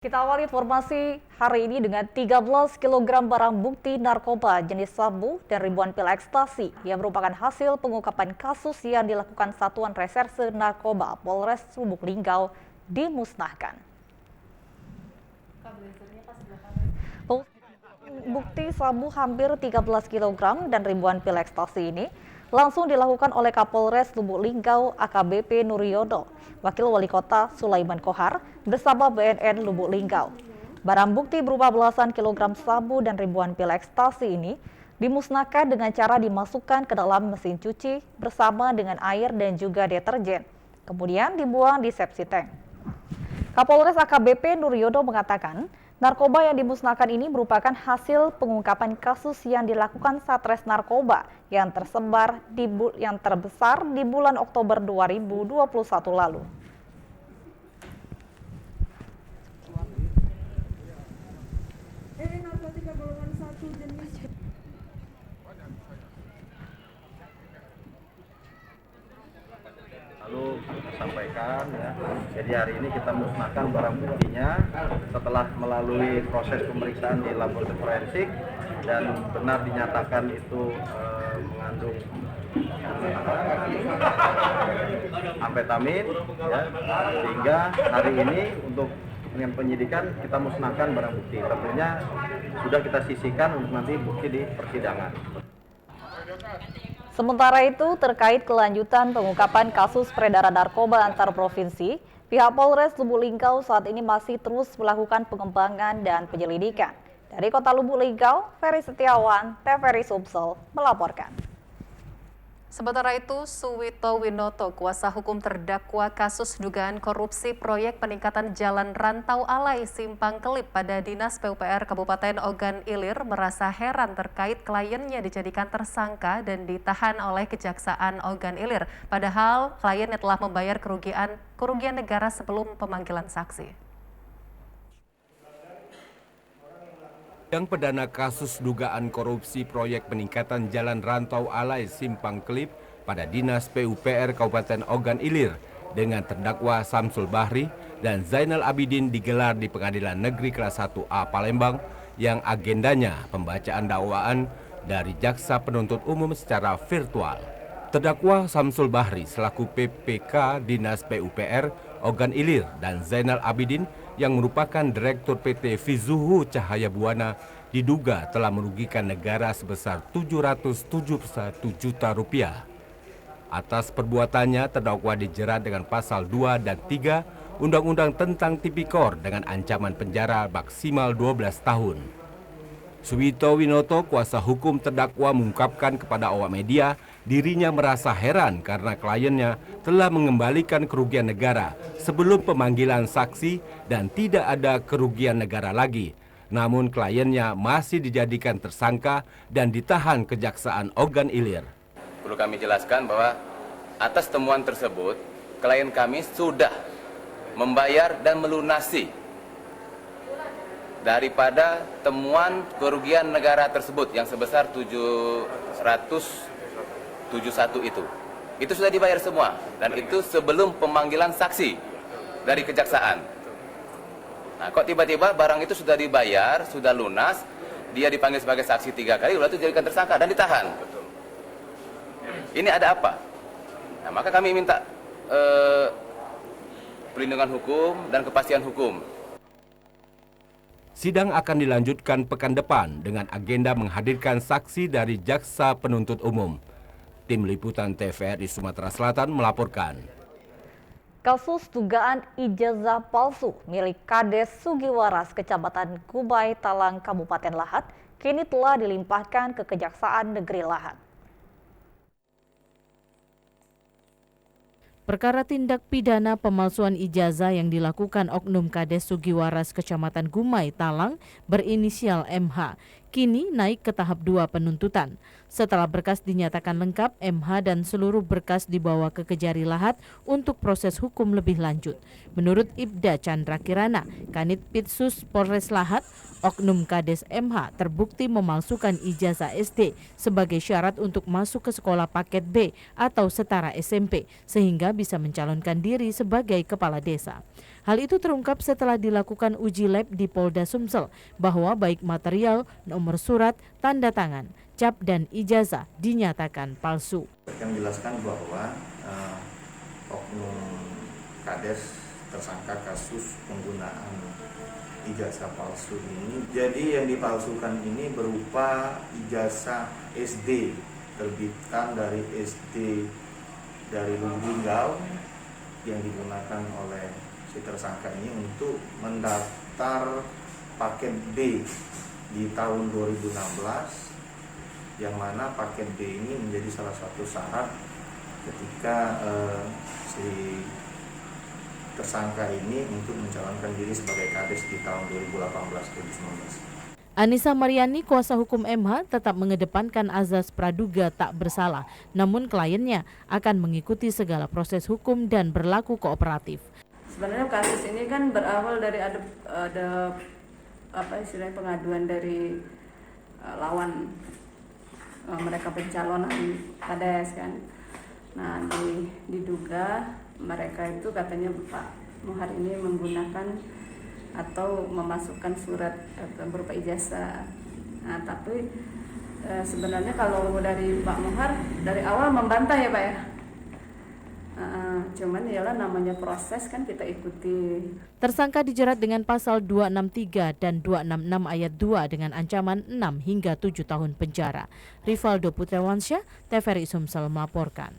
Kita awali informasi hari ini dengan 13 kg barang bukti narkoba jenis sabu dan ribuan pil ekstasi yang merupakan hasil pengungkapan kasus yang dilakukan Satuan Reserse Narkoba Polres Lubuk Linggau dimusnahkan. Bukti sabu hampir 13 kg dan ribuan pil ekstasi ini langsung dilakukan oleh Kapolres Lubuk Linggau AKBP Nuryono, Wakil Wali Kota Sulaiman Kohar bersama BNN Lubuk Linggau. Barang bukti berupa belasan kilogram sabu dan ribuan pil ekstasi ini dimusnahkan dengan cara dimasukkan ke dalam mesin cuci bersama dengan air dan juga deterjen, kemudian dibuang di sepsi tank. Kapolres AKBP Nuryono mengatakan, narkoba yang dimusnahkan ini merupakan hasil pengungkapan kasus yang dilakukan Satres Narkoba yang terbesar di bulan Oktober 2021 lalu. Narkotika golongan 1 jenis lalu sampaikan ya. Jadi hari ini kita musnahkan barang buktinya setelah melalui proses pemeriksaan di laboratorium forensik dan benar dinyatakan itu mengandung amfetamin ya. Sehingga hari ini untuk dengan penyidikan kita musnahkan barang bukti. Tentunya sudah kita sisihkan untuk nanti bukti di persidangan. Sementara itu, terkait kelanjutan pengungkapan kasus peredaran narkoba antar provinsi, pihak Polres Lubuk Linggau saat ini masih terus melakukan pengembangan dan penyelidikan. Dari Kota Lubuk Linggau, Ferry Setiawan, TVRI Sumsel, melaporkan. Sementara itu, Suwito Winoto, kuasa hukum terdakwa kasus dugaan korupsi proyek peningkatan jalan rantau alai Simpang Kelip pada Dinas PUPR Kabupaten Ogan Ilir merasa heran terkait kliennya dijadikan tersangka dan ditahan oleh Kejaksaan Ogan Ilir. Padahal kliennya telah membayar kerugian negara sebelum pemanggilan saksi. Sidang perdana kasus dugaan korupsi proyek peningkatan jalan rantau alai Simpang Kelip pada Dinas PUPR Kabupaten Ogan Ilir dengan terdakwa Samsul Bahri dan Zainal Abidin digelar di Pengadilan Negeri Kelas 1A Palembang yang agendanya pembacaan dakwaan dari Jaksa Penuntut Umum secara virtual. Terdakwa Samsul Bahri selaku PPK Dinas PUPR Ogan Ilir dan Zainal Abidin yang merupakan Direktur PT Vizuhu Cahaya Buana diduga telah merugikan negara sebesar 771 juta rupiah. Atas perbuatannya terdakwa dijerat dengan pasal 2 dan 3 Undang-Undang tentang Tipikor dengan ancaman penjara maksimal 12 tahun. Suwito Winoto, kuasa hukum terdakwa, mengungkapkan kepada awak media dirinya merasa heran karena kliennya telah mengembalikan kerugian negara sebelum pemanggilan saksi dan tidak ada kerugian negara lagi. Namun kliennya masih dijadikan tersangka dan ditahan Kejaksaan Ogan Ilir. Perlu kami jelaskan bahwa atas temuan tersebut, klien kami sudah membayar dan melunasi daripada temuan kerugian negara tersebut yang sebesar 771 itu. Itu sudah dibayar semua dan itu sebelum pemanggilan saksi dari Kejaksaan. Nah, kok tiba-tiba barang itu sudah dibayar, sudah lunas, dia dipanggil sebagai saksi 3 kali, lalu dijadikan tersangka dan ditahan. Ini ada apa? Nah, maka kami minta perlindungan hukum dan kepastian hukum. Sidang akan dilanjutkan pekan depan dengan agenda menghadirkan saksi dari Jaksa Penuntut Umum. Tim Liputan TVRI Sumatera Selatan melaporkan. Kasus dugaan ijazah palsu milik Kades Sugiwaras Kecamatan Gumai Talang Kabupaten Lahat kini telah dilimpahkan ke Kejaksaan Negeri Lahat. Perkara tindak pidana pemalsuan ijazah yang dilakukan Oknum Kades Sugiwaras Kecamatan Gumai Talang berinisial MH kini naik ke tahap 2 penuntutan. Setelah berkas dinyatakan lengkap, MH dan seluruh berkas dibawa ke Kejari Lahat untuk proses hukum lebih lanjut. Menurut Ibda Chandra Kirana, Kanit Pitsus Polres Lahat, Oknum Kades MH terbukti memalsukan ijazah SD sebagai syarat untuk masuk ke sekolah paket B atau setara SMP, sehingga bisa mencalonkan diri sebagai kepala desa. Hal itu terungkap setelah dilakukan uji lab di Polda Sumsel bahwa baik material, nomor surat, tanda tangan, cap dan ijazah dinyatakan palsu. Saya menjelaskan bahwa oknum Kades tersangka kasus penggunaan ijazah palsu ini. Jadi yang dipalsukan ini berupa ijazah SD terbitan dari SD dari Lubuk Linggau yang digunakan oleh si tersangka ini untuk mendaftar paket B di tahun 2016, yang mana paket B ini menjadi salah satu syarat ketika si tersangka ini untuk mencalonkan diri sebagai Kades di tahun 2018-2019. Anissa Mariani, kuasa hukum MH, tetap mengedepankan azas praduga tak bersalah, namun kliennya akan mengikuti segala proses hukum dan berlaku kooperatif. Sebenarnya kasus ini kan berawal dari ada pengaduan dari lawan mereka pencalonan Kades kan. Nah, diduga mereka itu katanya Pak Muhar ini menggunakan atau memasukkan surat berupa ijazah. Nah, tapi sebenarnya kalau dari Pak Muhar dari awal membantah ya Pak ya. Cuman ialah namanya proses kan kita ikuti. Tersangka dijerat dengan pasal 263 dan 266 ayat 2 dengan ancaman 6 hingga 7 tahun penjara. Rivaldo Putrawansyah, TVRI Sumsel melaporkan.